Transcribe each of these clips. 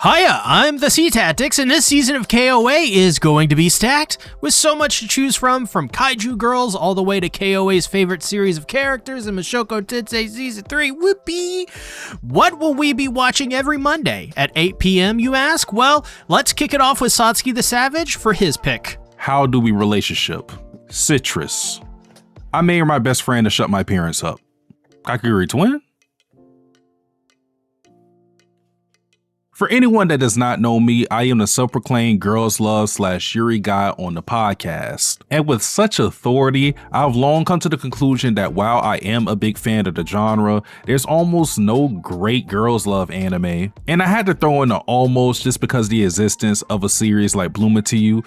Hiya, I'm the Sea Tactics, and this season of KOA is going to be stacked with so much to choose from Kaiju Girls all the way to KOA's favorite series of characters in Mushoku Tensei Season 3, whoopee! What will we be watching every Monday at 8 p.m., you ask? Well, let's kick it off with Satsuki the Savage for his pick. How do we relationship? Citrus. I married my best friend to shut my parents up. Kakegurui twin? For anyone that does not know me, I am the self-proclaimed girls love / Yuri guy on the podcast. And with such authority, I've long come to the conclusion that while I am a big fan of the genre, there's almost no great girls love anime. And I had to throw in the almost just because the existence of a series like Bluma to You,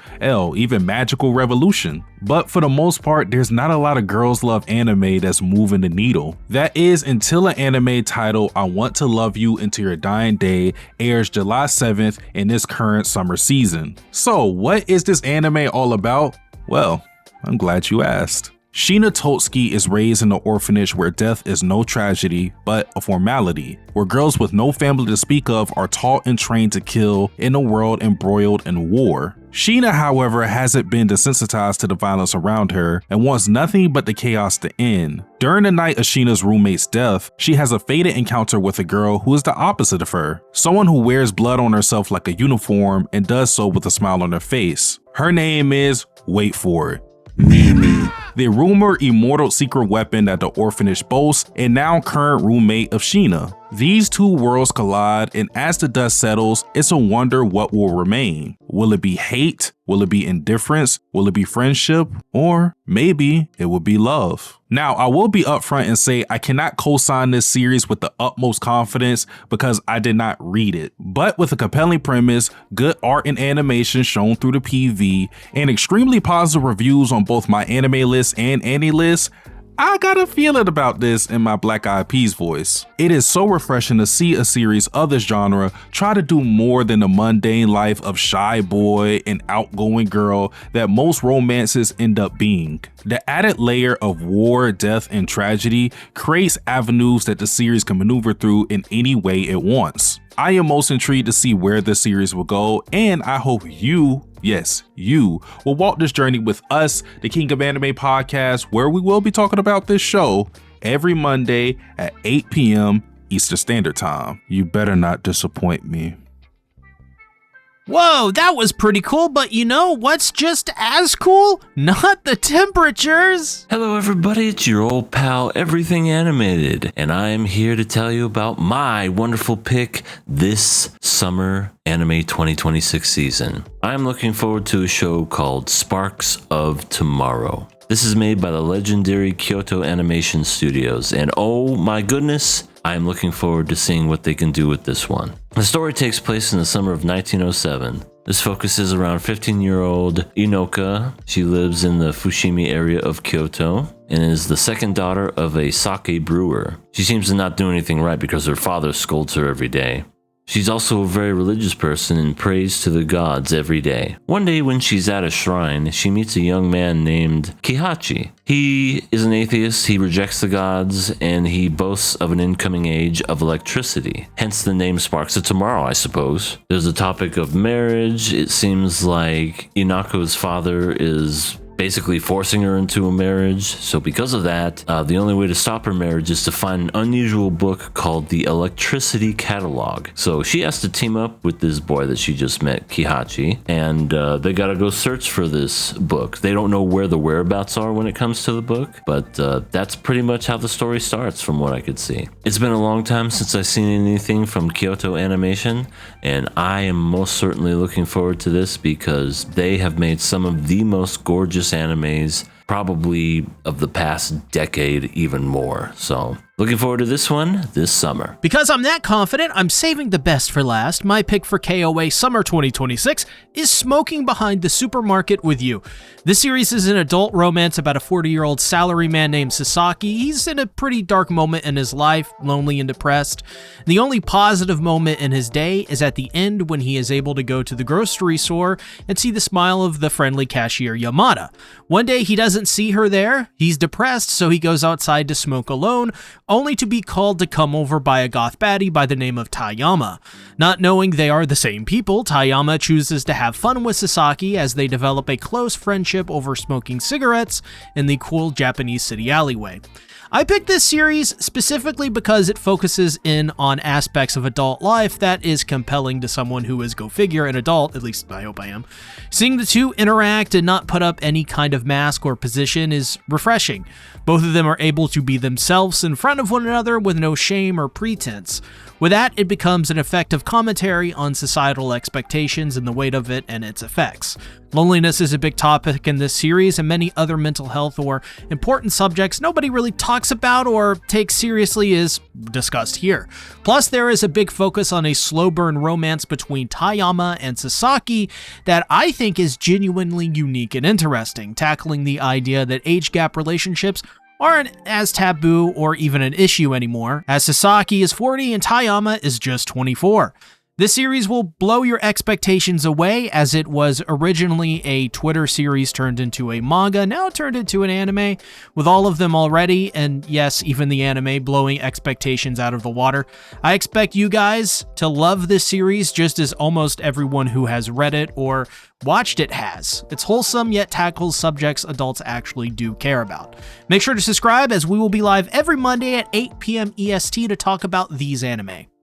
even Magical Revolution. But for the most part, there's not a lot of girls love anime that's moving the needle. That is until an anime title I Want to Love You Until Your Dying Day airs July 7th in this current summer season. So what is this anime all about? Well, I'm glad you asked. Shina Totsuki is raised in an orphanage where death is no tragedy, but a formality, where girls with no family to speak of are taught and trained to kill in a world embroiled in war. Shina, however, hasn't been desensitized to the violence around her and wants nothing but the chaos to end. During the night of Shina's roommate's death, she has a fated encounter with a girl who is the opposite of her, someone who wears blood on herself like a uniform and does so with a smile on her face. Her name is, wait for it, Mimi, the rumored immortal secret weapon that the orphanage boasts and now current roommate of Shina. These two worlds collide, and as the dust settles, it's a wonder what will remain. Will it be hate? Will it be indifference? Will it be friendship? Or maybe it will be love. Now, I will be upfront and say I cannot co-sign this series with the utmost confidence because I did not read it. But with a compelling premise, good art and animation shown through the PV, and extremely positive reviews on both my anime list and AniList, I got a feeling about this in my Black Eyed Peas voice. It is so refreshing to see a series of this genre try to do more than the mundane life of shy boy and outgoing girl that most romances end up being. The added layer of war, death, and tragedy creates avenues that the series can maneuver through in any way it wants. I am most intrigued to see where this series will go, and I hope you, yes, you, will walk this journey with us, the King of Anime podcast, where we will be talking about this show every Monday at 8 p.m. Eastern Standard Time. You better not disappoint me. Whoa, that was pretty cool, but you know what's just as cool? Not the temperatures! Hello everybody, it's your old pal Everything Animated, and I am here to tell you about my wonderful pick this summer anime 2026 season. I am looking forward to a show called Sparks of Tomorrow. This is made by the legendary Kyoto Animation Studios, and oh my goodness, I am looking forward to seeing what they can do with this one. The story takes place in the summer of 1907. This focuses around 15-year-old Inoka. She lives in the Fushimi area of Kyoto and is the second daughter of a sake brewer. She seems to not do anything right because her father scolds her every day. She's also a very religious person and prays to the gods every day. One day when she's at a shrine, she meets a young man named Kihachi. He is an atheist, he rejects the gods, and he boasts of an incoming age of electricity. Hence the name Sparks of Tomorrow, I suppose. There's a topic of marriage. It seems like Inako's father is basically forcing her into a marriage. So because of that, the only way to stop her marriage is to find an unusual book called the Electricity Catalog. So she has to team up with this boy that she just met, Kihachi, and they gotta go search for this book. They don't know where the whereabouts are when it comes to the book, but that's pretty much how the story starts from what I could see. It's been a long time since I've seen anything from Kyoto Animation, and I am most certainly looking forward to this because they have made some of the most gorgeous animes probably of the past decade, even more. So looking forward to this one this summer. Because I'm that confident, I'm saving the best for last. My pick for KOA Summer 2026 is Smoking Behind the Supermarket with You. This series is an adult romance about a 40-year-old salaryman named Sasaki. He's in a pretty dark moment in his life, lonely and depressed. The only positive moment in his day is at the end when he is able to go to the grocery store and see the smile of the friendly cashier Yamada. One day he doesn't see her there. He's depressed, so he goes outside to smoke alone, only to be called to come over by a goth baddie by the name of Taiyama. Not knowing they are the same people, Taiyama chooses to have fun with Sasaki as they develop a close friendship over smoking cigarettes in the cool Japanese city alleyway. I picked this series specifically because it focuses in on aspects of adult life that is compelling to someone who is, go figure, an adult, at least I hope I am. Seeing the two interact and not put up any kind of mask or position is refreshing. Both of them are able to be themselves in front of one another with no shame or pretense. With that, it becomes an effective commentary on societal expectations and the weight of it and its effects. Loneliness is a big topic in this series, and many other mental health or important subjects nobody really talks about or takes seriously is discussed here. Plus, there is a big focus on a slow burn romance between Taiyama and Sasaki that I think is genuinely unique and interesting, tackling the idea that age gap relationships aren't as taboo or even an issue anymore, as Sasaki is 40 and Taiyama is just 24. This series will blow your expectations away, as it was originally a Twitter series turned into a manga, now turned into an anime, with all of them already, and yes, even the anime blowing expectations out of the water. I expect you guys to love this series just as almost everyone who has read it or watched it has. It's wholesome, yet tackles subjects adults actually do care about. Make sure to subscribe, as we will be live every Monday at 8 p.m. EST to talk about these anime.